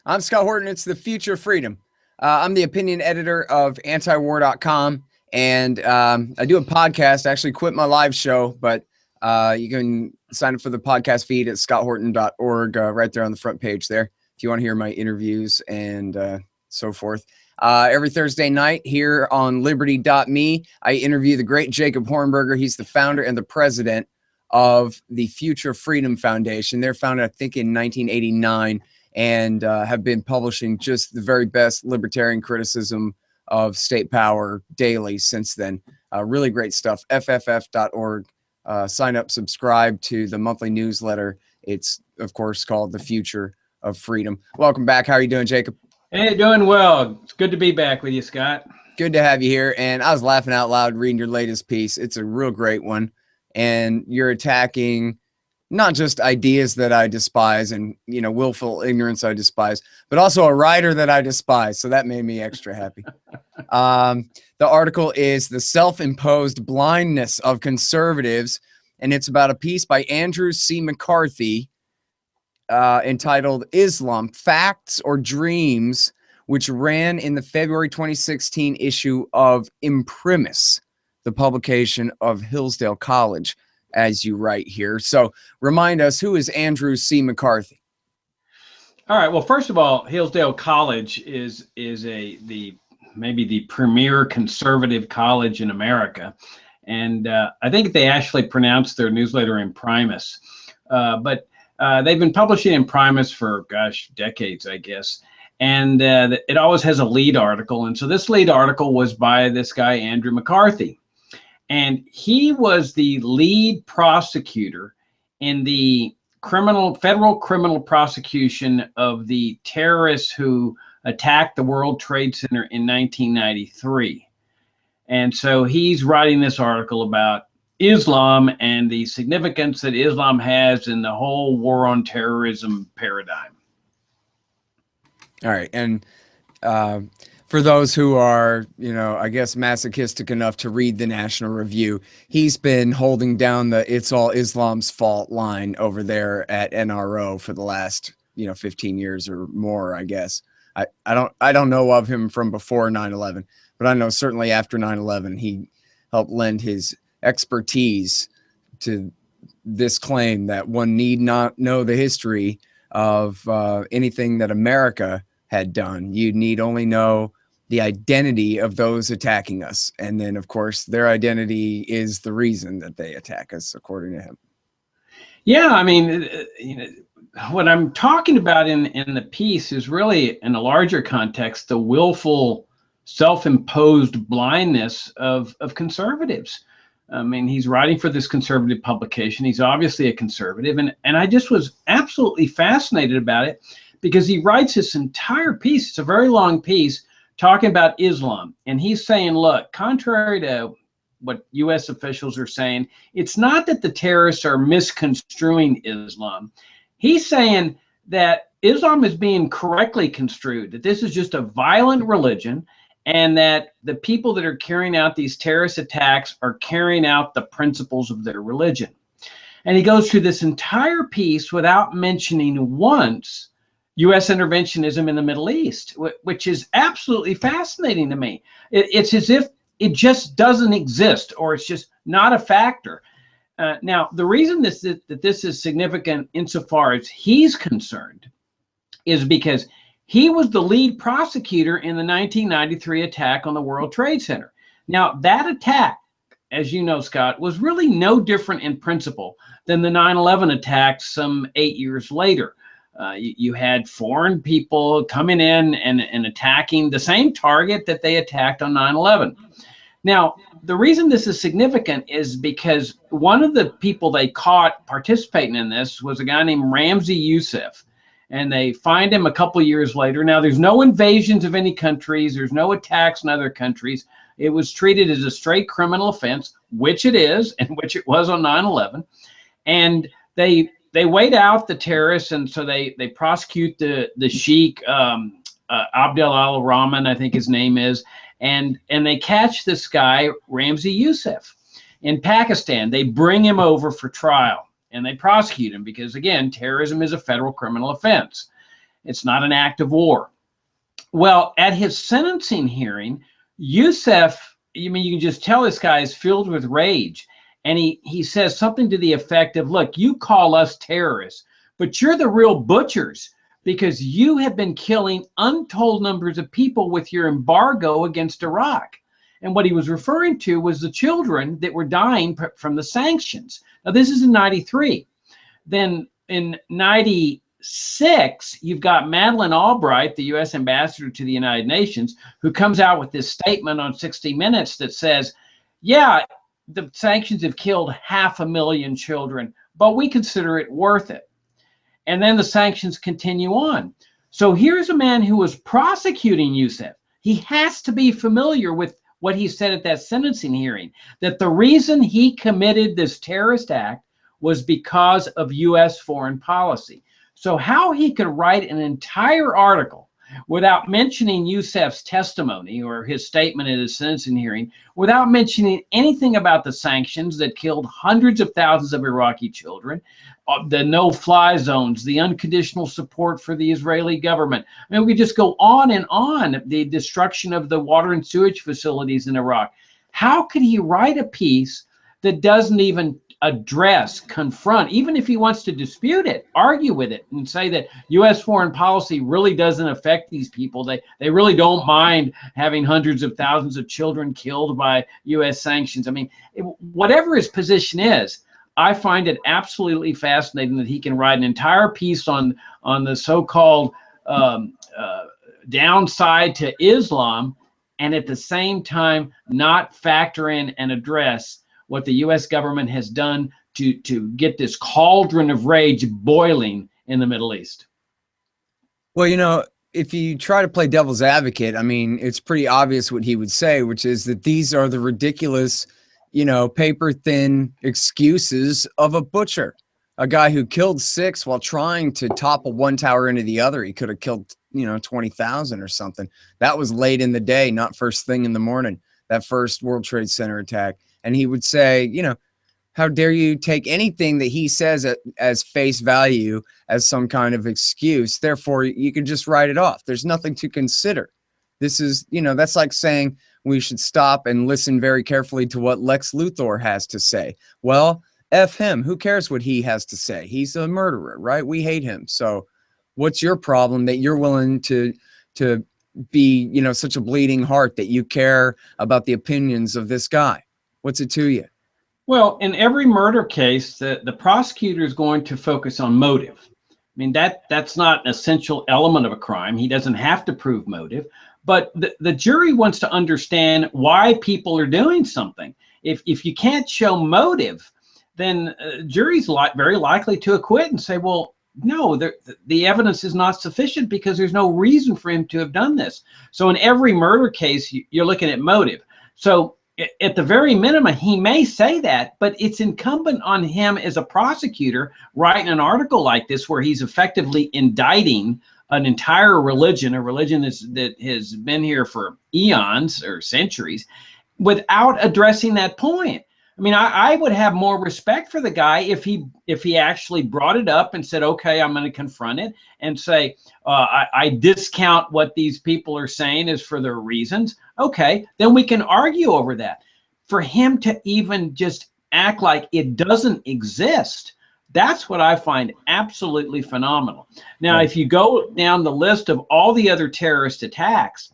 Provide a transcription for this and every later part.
I'm Scott Horton. It's the future of freedom. I'm the opinion editor of antiwar.com, and I do a podcast. I actually quit my live show, but you can sign up for the podcast feed at scotthorton.org right there on the front page there if you want to hear my interviews and so forth. Every Thursday night here on Liberty.me, I interview the great Jacob Hornberger. He's the founder and the president of the Future Freedom Foundation. They're founded, I think, in 1989 and have been publishing just the very best libertarian criticism of state power daily since then. Really great stuff. FFF.org. Sign up, subscribe to the monthly newsletter. It's, of course, called The Future of Freedom. Welcome back. How are you doing, Jacob? Hey, doing well. It's good to be back with you, Scott. Good to have you here. And I was laughing out loud reading your latest piece. It's a real great one. And you're attacking not just ideas that I despise and, willful ignorance I despise, but also a writer that I despise. So that made me extra happy. The article is The Self-Imposed Blindness of Conservatives, and it's about a piece by Andrew C. McCarthy entitled Islam, Facts or Dreams, which ran in the February 2016 issue of Imprimis, the publication of Hillsdale College, as you write here. So remind us, who is Andrew C. McCarthy? All right. Well, first of all, Hillsdale College is maybe the premier conservative college in America. And I think they actually pronounce their newsletter Imprimis. But they've been publishing Imprimis for, decades, I guess. And it always has a lead article. And so this lead article was by this guy, Andrew McCarthy. And he was the lead prosecutor in the federal criminal prosecution of the terrorists who attacked the World Trade Center in 1993. And so he's writing this article about Islam and the significance that Islam has in the whole war on terrorism paradigm. All right. And for those who are, I guess masochistic enough to read the National Review, he's been holding down the "it's all Islam's fault" line over there at NRO for the last, 15 years or more, I guess. I don't know of him from before 9/11, but I know certainly after 9/11, he helped lend his expertise to this claim that one need not know the history of anything that America had done. You need only know the identity of those attacking us. And then, of course, their identity is the reason that they attack us, according to him. Yeah, I mean, what I'm talking about in the piece is really, in a larger context, the willful, self-imposed blindness of conservatives. I mean, he's writing for this conservative publication. He's obviously a conservative. And I just was absolutely fascinated about it because he writes this entire piece. It's a very long piece talking about Islam. And he's saying, look, contrary to what U.S. officials are saying, it's not that the terrorists are misconstruing Islam. He's saying that Islam is being correctly construed, that this is just a violent religion, and that the people that are carrying out these terrorist attacks are carrying out the principles of their religion. And he goes through this entire piece without mentioning once U.S. interventionism in the Middle East, which is absolutely fascinating to me. It's as if it just doesn't exist, or it's just not a factor. Now, the reason that this is significant insofar as he's concerned is because he was the lead prosecutor in the 1993 attack on the World Trade Center. Now, that attack, as you know, Scott, was really no different in principle than the 9/11 attacks some 8 years later. You had foreign people coming in and attacking the same target that they attacked on 9/11. Now, the reason this is significant is because one of the people they caught participating in this was a guy named Ramzi Youssef. And they find him a couple years later. Now, there's no invasions of any countries. There's no attacks in other countries. It was treated as a straight criminal offense, which it is, and which it was on 9/11. And they wait out the terrorists, and so they prosecute the sheik, Abdel al-Rahman, I think his name is, and they catch this guy, Ramzi Youssef, in Pakistan. They bring him over for trial, and they prosecute him because, again, terrorism is a federal criminal offense. It's not an act of war. Well, at his sentencing hearing, Youssef, you can just tell this guy is filled with rage. And he says something to the effect of, look, you call us terrorists, but you're the real butchers because you have been killing untold numbers of people with your embargo against Iraq. And what he was referring to was the children that were dying from the sanctions. Now, this is in 93. Then in 96, you've got Madeleine Albright, the U.S. ambassador to the United Nations, who comes out with this statement on 60 Minutes that says, yeah, the sanctions have killed 500,000 children, but we consider it worth it. And then the sanctions continue on. So here's a man who was prosecuting Youssef. He has to be familiar with what he said at that sentencing hearing, that the reason he committed this terrorist act was because of U.S. foreign policy. So how he could write an entire article without mentioning Youssef's testimony or his statement at his sentencing hearing, without mentioning anything about the sanctions that killed hundreds of thousands of Iraqi children, the no-fly zones, the unconditional support for the Israeli government. I mean, we could just go on and on, the destruction of the water and sewage facilities in Iraq. How could he write a piece that doesn't even address, confront, even if he wants to dispute it, argue with it and say that U.S. foreign policy really doesn't affect these people. They really don't mind having hundreds of thousands of children killed by U.S. sanctions. I mean, whatever his position is, I find it absolutely fascinating that he can write an entire piece on the so-called downside to Islam and at the same time not factor in and address what the U.S. government has done to get this cauldron of rage boiling in the Middle East. Well, if you try to play devil's advocate, I mean, it's pretty obvious what he would say, which is that these are the ridiculous, paper thin excuses of a butcher, a guy who killed 6 while trying to topple one tower into the other. He could have killed, 20,000 or something. That was late in the day, not first thing in the morning, that first World Trade Center attack. And he would say, how dare you take anything that he says as face value as some kind of excuse? Therefore, you can just write it off. There's nothing to consider. This is, that's like saying we should stop and listen very carefully to what Lex Luthor has to say. Well, F him. Who cares what he has to say? He's a murderer, right? We hate him. So what's your problem that you're willing to be, such a bleeding heart that you care about the opinions of this guy? What's it to you? Well, in every murder case, the prosecutor is going to focus on motive. I mean, that's not an essential element of a crime. He doesn't have to prove motive, but the jury wants to understand why people are doing something. If you can't show motive, then jury's very likely to acquit and say, well, no, the evidence is not sufficient because there's no reason for him to have done this. So in every murder case, you're looking at motive. So at the very minimum, he may say that, but it's incumbent on him as a prosecutor writing an article like this where he's effectively indicting an entire religion, a religion that has been here for eons or centuries, without addressing that point. I mean, I would have more respect for the guy if he actually brought it up and said, okay, I'm going to confront it and say, I discount what these people are saying is for their reasons. Okay, then we can argue over that. For him to even just act like it doesn't exist, that's what I find absolutely phenomenal. Now, Right. If you go down the list of all the other terrorist attacks,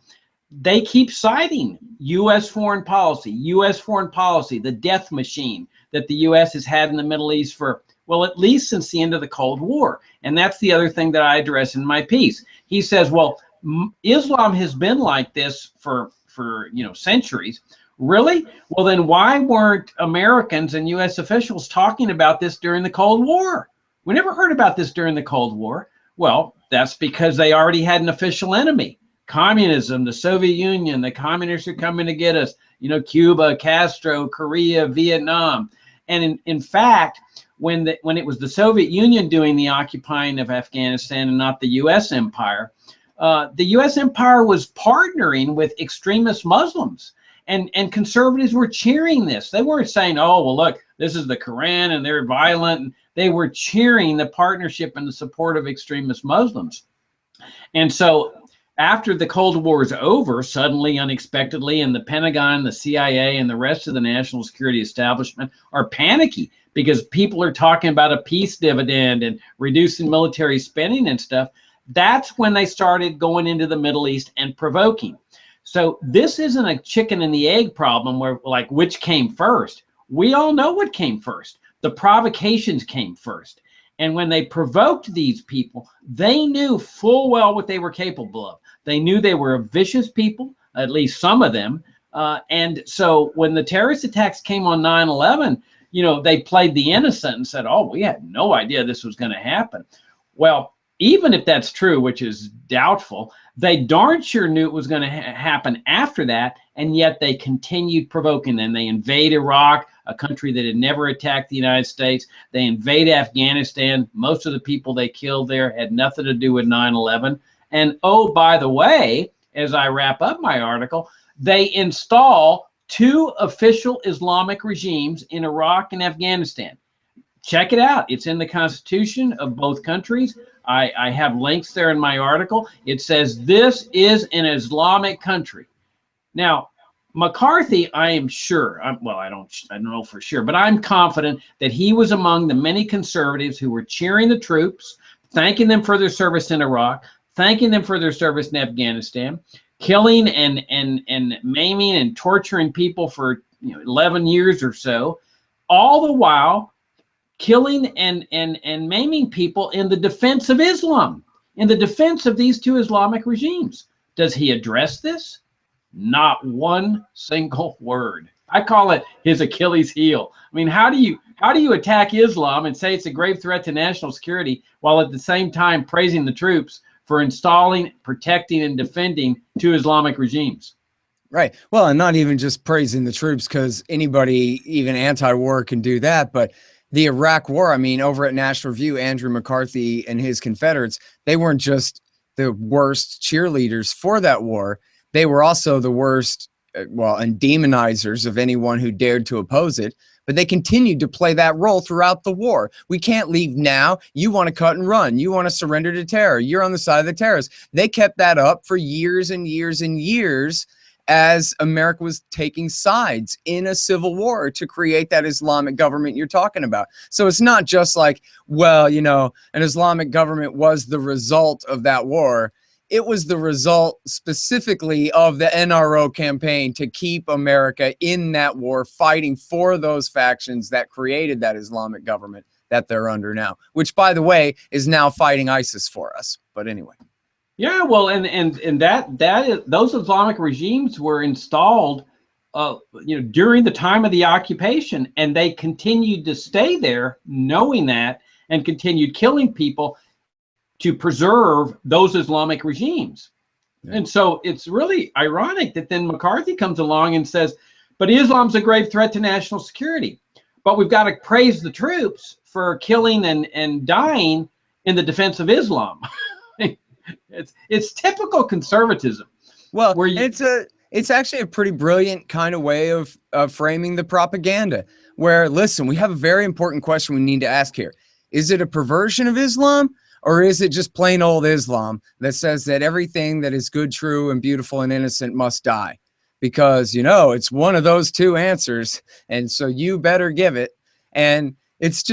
they keep citing U.S. foreign policy, the death machine that the U.S. has had in the Middle East for, well, at least since the end of the Cold War. And that's the other thing that I address in my piece. He says, well, Islam has been like this for centuries. Really? Well, then why weren't Americans and U.S. officials talking about this during the Cold War? We never heard about this during the Cold War. Well, that's because they already had an official enemy. Communism, the Soviet Union, the communists are coming to get us, Cuba, Castro, Korea, Vietnam. And in fact, when it was the Soviet Union doing the occupying of Afghanistan and not the U.S. empire, the U.S. empire was partnering with extremist Muslims. And conservatives were cheering this. They weren't saying, oh, well, look, this is the Quran and they're violent. They were cheering the partnership and the support of extremist Muslims. And so after the Cold War is over, suddenly, unexpectedly, and the Pentagon, the CIA, and the rest of the national security establishment are panicky because people are talking about a peace dividend and reducing military spending and stuff. That's when they started going into the Middle East and provoking. So this isn't a chicken and the egg problem where, like, which came first. We all know what came first. The provocations came first. And when they provoked these people, they knew full well what they were capable of. They knew they were vicious people, at least some of them. And so when the terrorist attacks came on 9/11, they played the innocent and said, oh, we had no idea this was going to happen. Well, even if that's true, which is doubtful, they darn sure knew it was going to happen after that, and yet they continued provoking them. They invade Iraq, a country that had never attacked the United States. They invade Afghanistan. Most of the people they killed there had nothing to do with 9/11. And oh, by the way, as I wrap up my article, they install 2 official Islamic regimes in Iraq and Afghanistan. Check it out. It's in the constitution of both countries. I have links there in my article. It says this is an Islamic country. Now, McCarthy, I am sure, I don't know for sure, but I'm confident that he was among the many conservatives who were cheering the troops, thanking them for their service in Iraq, thanking them for their service in Afghanistan, killing and maiming and torturing people for 11 years or so, all the while killing and maiming people in the defense of Islam, in the defense of these 2 Islamic regimes. Does he address this? Not one single word. I call it his Achilles heel. I mean, how do you attack Islam and say it's a grave threat to national security while at the same time praising the troops for installing, protecting, and defending 2 Islamic regimes? Right. Well, and not even just praising the troops, because anybody, even anti-war, can do that. But the Iraq War, I mean, over at National Review, Andrew McCarthy and his Confederates, they weren't just the worst cheerleaders for that war. They were also the worst, and demonizers of anyone who dared to oppose it. But they continued to play that role throughout the war. We can't leave now. You want to cut and run. You want to surrender to terror. You're on the side of the terrorists. They kept that up for years and years and years as America was taking sides in a civil war to create that Islamic government you're talking about. So it's not just like, well, an Islamic government was the result of that war. It was the result specifically of the NRO campaign to keep America in that war, fighting for those factions that created that Islamic government that they're under now, which, by the way, is now fighting ISIS for us. But anyway. Yeah, well, and that is, those Islamic regimes were installed, during the time of the occupation, and they continued to stay there, knowing that, and continued killing people to preserve those Islamic regimes. Yeah. And so it's really ironic that then McCarthy comes along and says, "But Islam's a grave threat to national security, but we've got to praise the troops for killing and dying in the defense of Islam." It's typical conservatism. Well, it's actually a pretty brilliant kind of way of framing the propaganda, where, listen, we have a very important question we need to ask here. Is it a perversion of Islam, or is it just plain old Islam that says that everything that is good, true, and beautiful and innocent must die? Because, it's one of those 2 answers, and so you better give it. And it's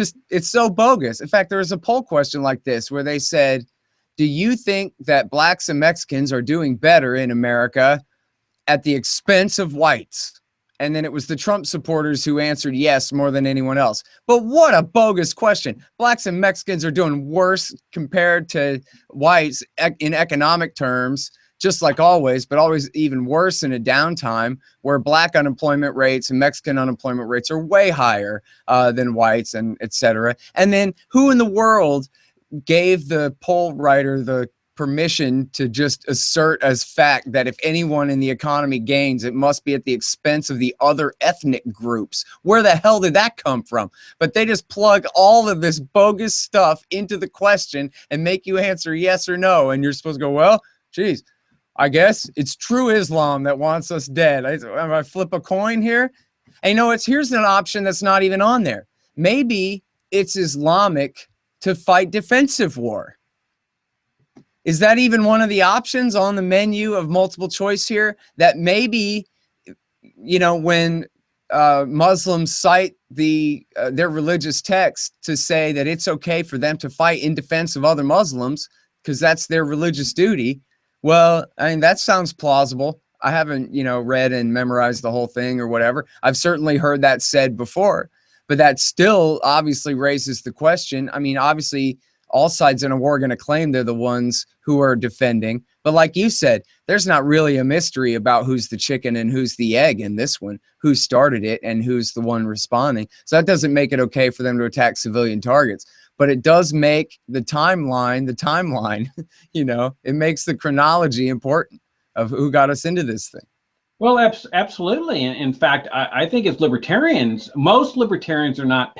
so bogus. In fact, there was a poll question like this where they said, do you think that blacks and Mexicans are doing better in America at the expense of whites? And then it was the Trump supporters who answered yes more than anyone else. But what a bogus question. Blacks and Mexicans are doing worse compared to whites in economic terms, just like always, but always even worse in a downtime where black unemployment rates and Mexican unemployment rates are way higher than whites, and et cetera. And then who in the world gave the poll writer the permission to just assert as fact that if anyone in the economy gains, it must be at the expense of the other ethnic groups? Where the hell did that come from? But they just plug all of this bogus stuff into the question and make you answer yes or no. And you're supposed to go, well, geez, I guess it's true Islam that wants us dead. I flip a coin here. And here's an option that's not even on there. Maybe it's Islamic to fight defensive war. Is that even one of the options on the menu of multiple choice here? That maybe, when Muslims cite their religious text to say that it's okay for them to fight in defense of other Muslims because that's their religious duty. Well, I mean, that sounds plausible. I haven't, read and memorized the whole thing or whatever. I've certainly heard that said before, but that still obviously raises the question. I mean, obviously, all sides in a war are going to claim they're the ones who are defending. But like you said, there's not really a mystery about who's the chicken and who's the egg in this one, who started it and who's the one responding. So that doesn't make it okay for them to attack civilian targets. But it does make the timeline, it makes the chronology important of who got us into this thing. Well, absolutely. In fact, I think as libertarians, most libertarians are not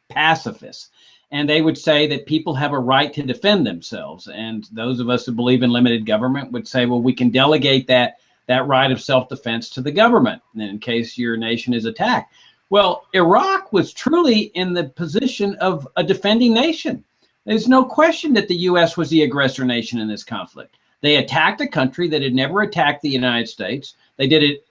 pacifists. And they would say that people have a right to defend themselves. And those of us who believe in limited government would say, well, we can delegate that right of self-defense to the government in case your nation is attacked. Well, Iraq was truly in the position of a defending nation. There's no question that the U.S. was the aggressor nation in this conflict. They attacked a country that had never attacked the United States. They did it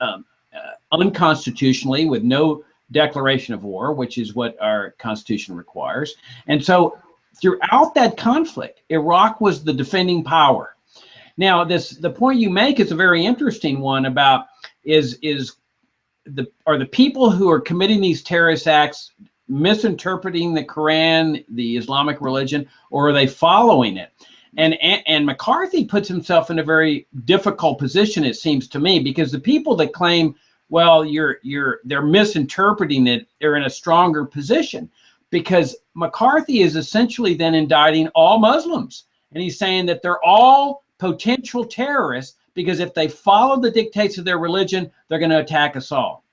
unconstitutionally with no declaration of war, which is what our Constitution requires. And so throughout that conflict, Iraq was the defending power. Now, the point you make is a very interesting one about are the people who are committing these terrorist acts misinterpreting the Quran, the Islamic religion, or are they following it? And McCarthy puts himself in a very difficult position, it seems to me, because the people that claim, well, they're misinterpreting it, they're in a stronger position, because McCarthy is essentially then indicting all Muslims. And he's saying that they're all potential terrorists because if they follow the dictates of their religion, they're going to attack us all.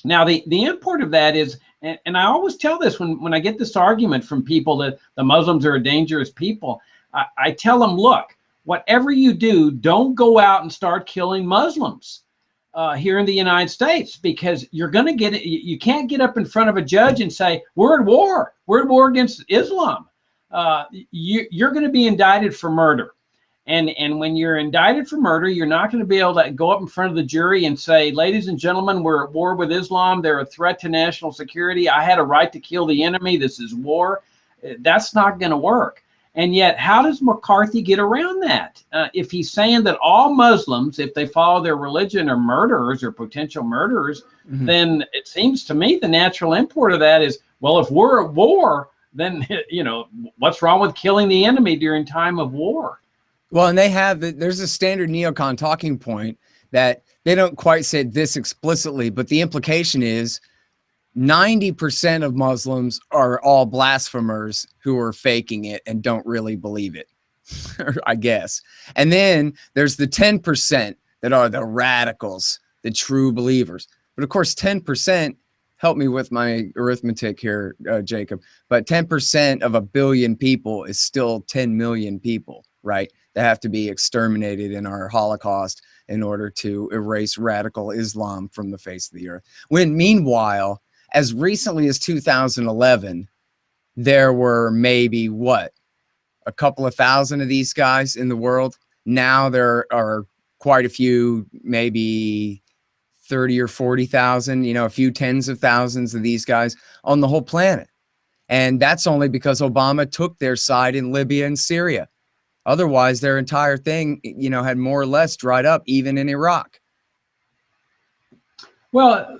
Now, the import of that is, and I always tell this when I get this argument from people that the Muslims are a dangerous people, I tell them, look, whatever you do, don't go out and start killing Muslims here in the United States, because you're going to get it. You can't get up in front of a judge and say, we're at war. We're at war against Islam. You're going to be indicted for murder. And when you're indicted for murder, you're not going to be able to go up in front of the jury and say, ladies and gentlemen, we're at war with Islam. They're a threat to national security. I had a right to kill the enemy. This is war. That's not going to work. And yet, how does McCarthy get around that? If he's saying that all Muslims, if they follow their religion, are murderers or potential murderers, then it seems to me the natural import of that is, well, if we're at war, then, what's wrong with killing the enemy during time of war? Well, and there's a standard neocon talking point that they don't quite say this explicitly, but the implication is 90% of Muslims are all blasphemers who are faking it and don't really believe it, I guess. And then there's the 10% that are the radicals, the true believers. But of course, 10%, help me with my arithmetic here, Jacob, but 10% of 1 billion people is still 10 million people, right? That have to be exterminated in our Holocaust in order to erase radical Islam from the face of the earth. When meanwhile, as recently as 2011, there were maybe a couple of thousand of these guys in the world. Now there are quite a few, maybe 30 or 40,000, a few tens of thousands of these guys on the whole planet. And that's only because Obama took their side in Libya and Syria. Otherwise, their entire thing, had more or less dried up, even in Iraq. Well,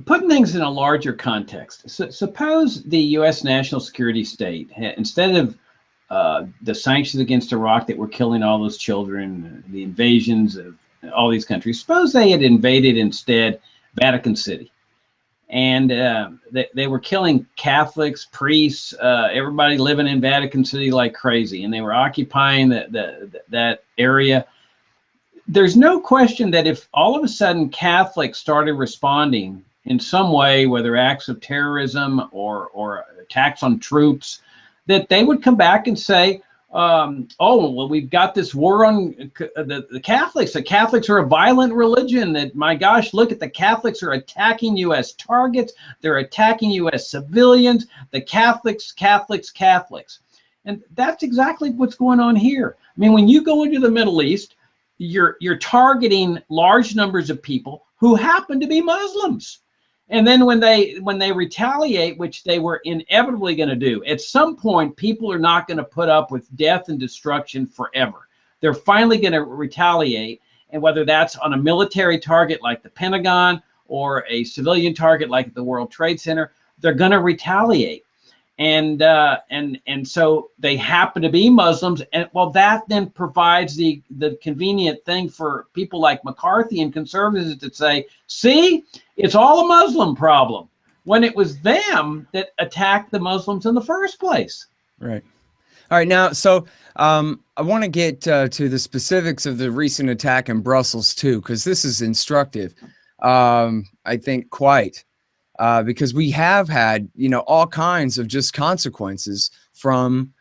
putting things in a larger context, suppose the U.S. national security state, instead of the sanctions against Iraq that were killing all those children, the invasions of all these countries, suppose they had invaded instead Vatican City. And they were killing Catholics, priests, everybody living in Vatican City like crazy. And they were occupying that area. There's no question that if all of a sudden Catholics started responding in some way, whether acts of terrorism or attacks on troops, that they would come back and say, oh, well, we've got this war on the Catholics. The Catholics are a violent religion. That, my gosh, look at the Catholics are attacking U.S. targets. They're attacking U.S. civilians. The Catholics. And that's exactly what's going on here. I mean, when you go into the Middle East, you're targeting large numbers of people who happen to be Muslims. And then when they retaliate, which they were inevitably going to do, at some point, people are not going to put up with death and destruction forever. They're finally going to retaliate. And whether that's on a military target like the Pentagon or a civilian target like the World Trade Center, they're going to retaliate. And so they happen to be Muslims, and well, that then provides the convenient thing for people like McCarthy and conservatives to say, see, it's all a Muslim problem, when it was them that attacked the Muslims in the first place. Right. All right. Now, so I want to get to the specifics of the recent attack in Brussels too, because this is instructive. I think quite. Because we have had, all kinds of just consequences from,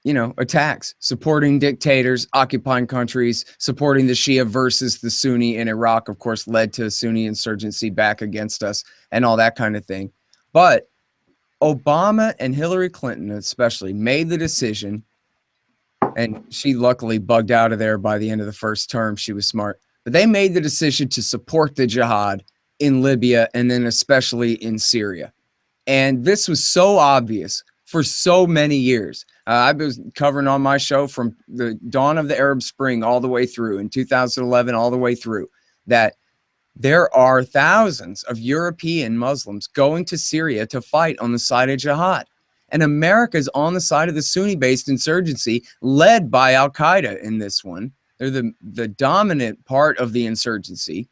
attacks, supporting dictators, occupying countries, supporting the Shia versus the Sunni in Iraq, of course, led to Sunni insurgency back against us and all that kind of thing. But Obama and Hillary Clinton especially made the decision, and she luckily bugged out of there by the end of the first term. She was smart. But they made the decision to support the jihad in Libya, and then especially in Syria. And this was so obvious for so many years. I was covering on my show from the dawn of the Arab Spring all the way through in 2011, all the way through, that there are thousands of European Muslims going to Syria to fight on the side of jihad. And America's on the side of the Sunni-based insurgency led by Al-Qaeda in this one. They're the dominant part of the insurgency.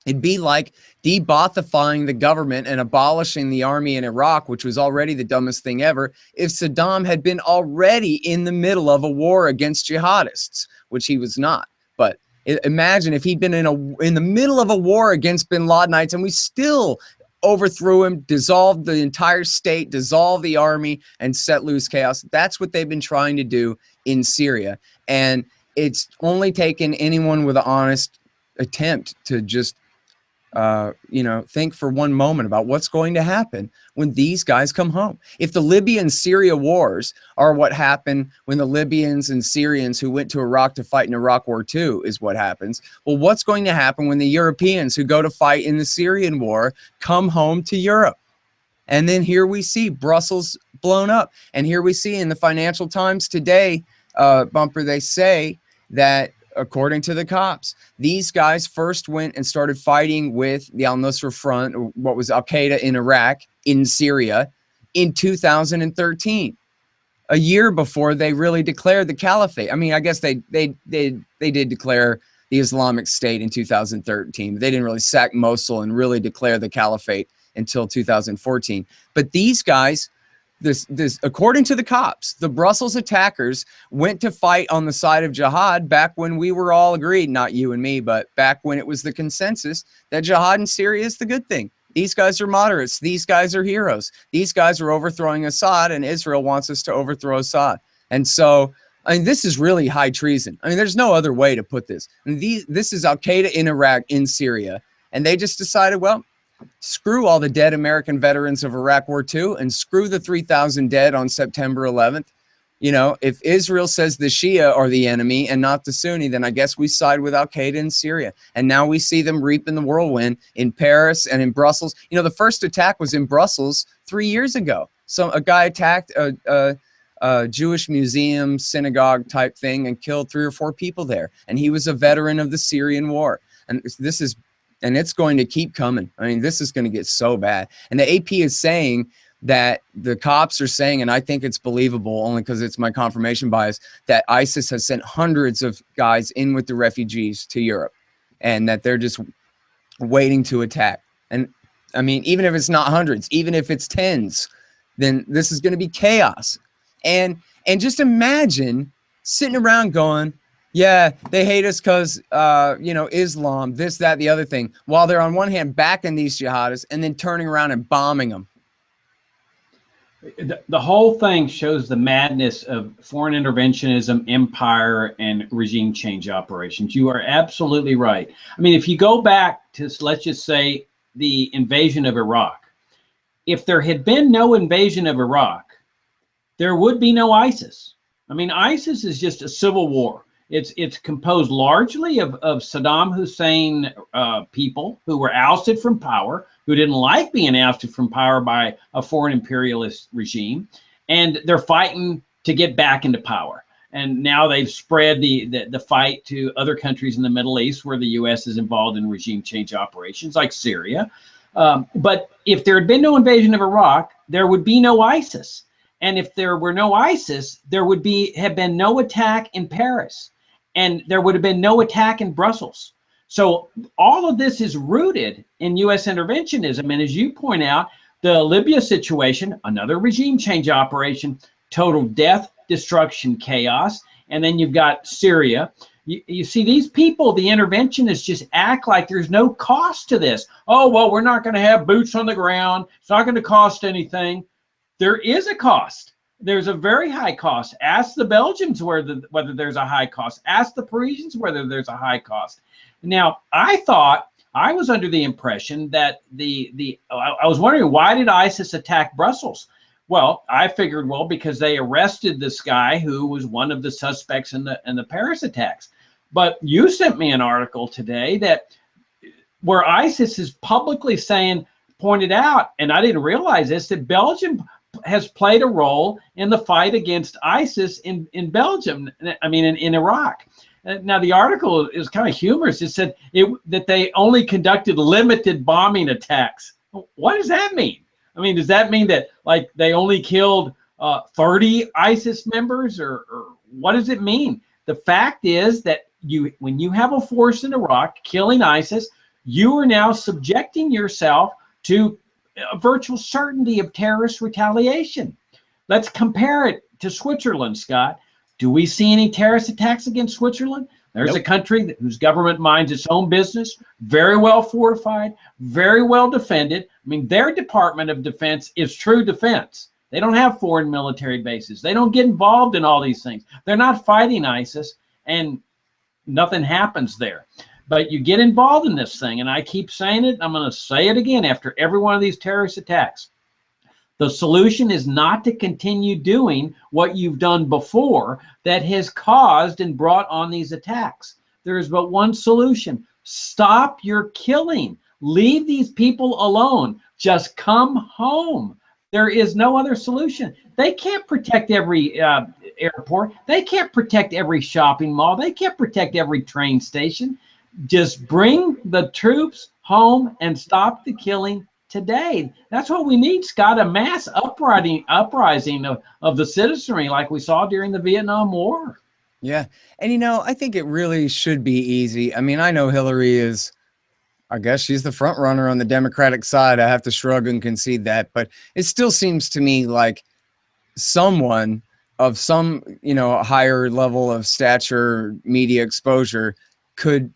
It'd be like de-Baathifying the government and abolishing the army in Iraq, which was already the dumbest thing ever, if Saddam had been already in the middle of a war against jihadists, which he was not. But imagine if he'd been in the middle of a war against bin Ladenites and we still overthrew him, dissolved the entire state, dissolved the army, and set loose chaos. That's what they've been trying to do in Syria. And it's only taken anyone with an honest attempt to just think for one moment about what's going to happen when these guys come home. If the Libyan-Syria wars are what happened when the Libyans and Syrians who went to Iraq to fight in Iraq War II is what happens, well, what's going to happen when the Europeans who go to fight in the Syrian war come home to Europe? And then here we see Brussels blown up. And here we see in the Financial Times today, Bumper, they say that according to the cops, these guys first went and started fighting with the al-Nusra Front, or what was Al-Qaeda in Iraq, in Syria, in 2013, a year before they really declared the caliphate. I mean, I guess they did declare the Islamic State in 2013. But they didn't really sack Mosul and really declare the caliphate until 2014. But these guys, this according to the cops, the Brussels attackers went to fight on the side of jihad back when we were all agreed, not you and me, but back when it was the consensus that jihad in Syria is the good thing. These guys are moderates. These guys are heroes. These guys are overthrowing Assad, and Israel wants us to overthrow Assad. And so, I mean, this is really high treason. I mean, there's no other way to put this. And this is Al-Qaeda in Iraq, in Syria. And they just decided, well, screw all the dead American veterans of Iraq War II and screw the 3,000 dead on September 11th. If Israel says the Shia are the enemy and not the Sunni, then I guess we side with Al-Qaeda in Syria. And now we see them reaping the whirlwind in Paris and in Brussels. The first attack was in Brussels 3 years ago. So a guy attacked a Jewish museum, synagogue type thing and killed 3 or 4 people there. And he was a veteran of the Syrian war. And it's going to keep coming. I mean, this is going to get so bad. And the AP is saying that the cops are saying, and I think it's believable only because it's my confirmation bias, that ISIS has sent hundreds of guys in with the refugees to Europe and that they're just waiting to attack. And I mean, even if it's not hundreds, even if it's tens, then this is going to be chaos. And just imagine sitting around going, yeah, they hate us because, Islam, this, that, the other thing, while they're on one hand backing these jihadists and then turning around and bombing them. The whole thing shows the madness of foreign interventionism, empire, and regime change operations. You are absolutely right. I mean, if you go back to, let's just say, the invasion of Iraq, if there had been no invasion of Iraq, there would be no ISIS. I mean, ISIS is just a civil war. It's composed largely of Saddam Hussein people who were ousted from power, who didn't like being ousted from power by a foreign imperialist regime, and they're fighting to get back into power. And now they've spread the fight to other countries in the Middle East where the U.S. is involved in regime change operations, like Syria. But if there had been no invasion of Iraq, there would be no ISIS. And if there were no ISIS, there would have been no attack in Paris, and there would have been no attack in Brussels. So all of this is rooted in U.S. interventionism. And as you point out, the Libya situation, another regime change operation, total death, destruction, chaos. And then you've got Syria. You see, these people, the interventionists, just act like there's no cost to this. Oh, well, we're not going to have boots on the ground. It's not going to cost anything. There is a cost. There's a very high cost. Ask the Belgians whether there's a high cost. Ask the Parisians whether there's a high cost. Now, I was under the impression that I was wondering, why did ISIS attack Brussels? Well, I figured, well, because they arrested this guy who was one of the suspects in the Paris attacks. But you sent me an article today where ISIS is publicly pointed out, and I didn't realize this, that Belgium has played a role in the fight against ISIS in Belgium, in Iraq. Now, the article is kind of humorous. It said that they only conducted limited bombing attacks. What does that mean? I mean, does that mean that, like, they only killed 30 ISIS members, or what does it mean? The fact is that when you have a force in Iraq killing ISIS, you are now subjecting yourself to a virtual certainty of terrorist retaliation. Let's compare it to Switzerland, Scott. Do we see any terrorist attacks against Switzerland? There's a country whose government minds its own business, very well fortified, very well defended. I mean, their Department of Defense is true defense. They don't have foreign military bases. They don't get involved in all these things. They're not fighting ISIS, and nothing happens there. But you get involved in this thing, and I keep saying it, I'm going to say it again after every one of these terrorist attacks. The solution is not to continue doing what you've done before that has caused and brought on these attacks. There is but one solution. Stop your killing. Leave these people alone. Just come home. There is no other solution. They can't protect every airport. They can't protect every shopping mall. They can't protect every train station. Just bring the troops home and stop the killing today. That's what we need, Scott, a mass uprising of the citizenry like we saw during the Vietnam War. Yeah. And, I think it really should be easy. I mean, I know Hillary is, I guess she's the front runner on the Democratic side. I have to shrug and concede that. But it still seems to me like someone of some, higher level of stature, media exposure could,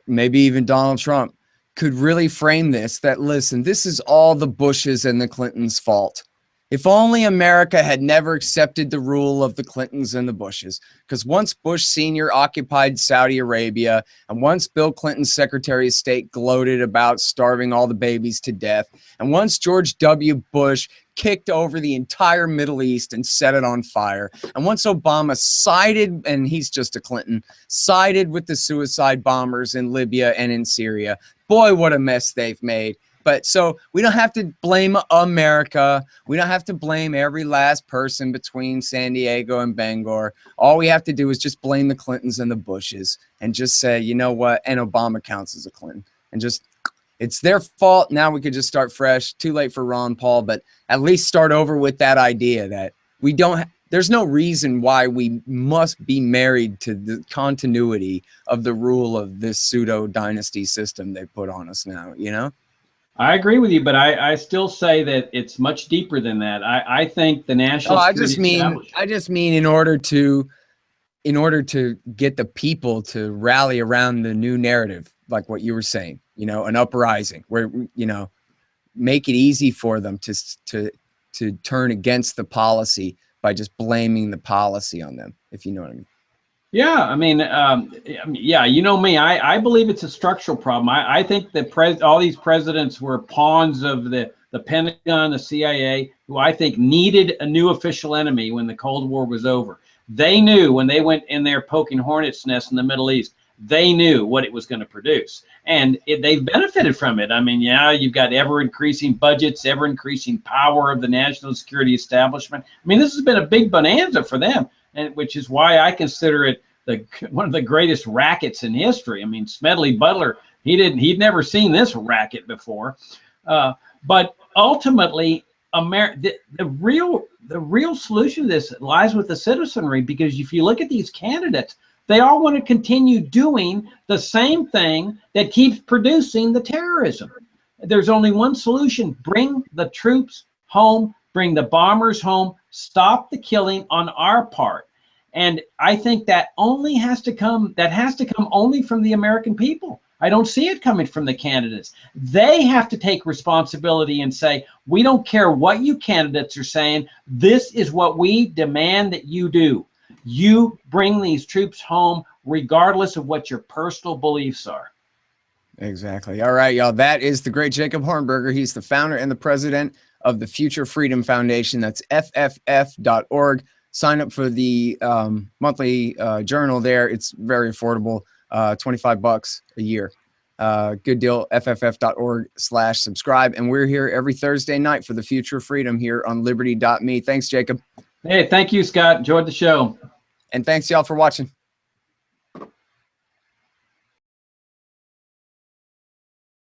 maybe even Donald Trump, could really frame this, that, listen, this is all the Bushes and the Clintons' fault. If only America had never accepted the rule of the Clintons and the Bushes, because once Bush Sr. occupied Saudi Arabia, and once Bill Clinton's Secretary of State gloated about starving all the babies to death, and once George W. Bush kicked over the entire Middle East and set it on fire, and once Obama sided, and he's just a Clinton, sided with the suicide bombers in Libya and in Syria, boy, what a mess they've made. But so we don't have to blame America. We don't have to blame every last person between San Diego and Bangor. All we have to do is just blame the Clintons and the Bushes and just say, you know what? And Obama counts as a Clinton, and just, it's their fault. Now we could just start fresh. Too late for Ron Paul, but at least start over with that idea that we don't, there's no reason why we must be married to the continuity of the rule of this pseudo dynasty system they put on us now, I agree with you, but I still say that it's much deeper than that. I think the national. I just mean in order to get the people to rally around the new narrative, like what you were saying, an uprising where, make it easy for them to turn against the policy by just blaming the policy on them, if you know what I mean. Yeah, I mean, yeah, you know me. I believe it's a structural problem. I think that all these presidents were pawns of the the Pentagon, the CIA, who I think needed a new official enemy when the Cold War was over. They knew when they went in there poking hornets' nests in the Middle East, they knew what it was going to produce. And they've benefited from it. I mean, yeah, you've got ever-increasing budgets, ever-increasing power of the national security establishment. I mean, this has been a big bonanza for them, and which is why I consider it one of the greatest rackets in history. I mean, Smedley Butler, he'd never seen this racket before. But ultimately, the real solution to this lies with the citizenry, because if you look at these candidates, they all want to continue doing the same thing that keeps producing the terrorism. There's only one solution: bring the troops home, bring the bombers home, stop the killing on our part. And I think that has to come only from the American people. I don't see it coming from the candidates. They have to take responsibility and say, we don't care what you candidates are saying. This is what we demand that you do. You bring these troops home, regardless of what your personal beliefs are. Exactly. All right, y'all. That is the great Jacob Hornberger. He's the founder and the president of the Future Freedom Foundation. That's fff.org. Sign up for the monthly journal there. It's very affordable, $25 a year. Good deal, fff.org/subscribe. And we're here every Thursday night for the Future Freedom here on Liberty.me. Thanks, Jacob. Hey, thank you, Scott. Enjoyed the show. And thanks, y'all, for watching.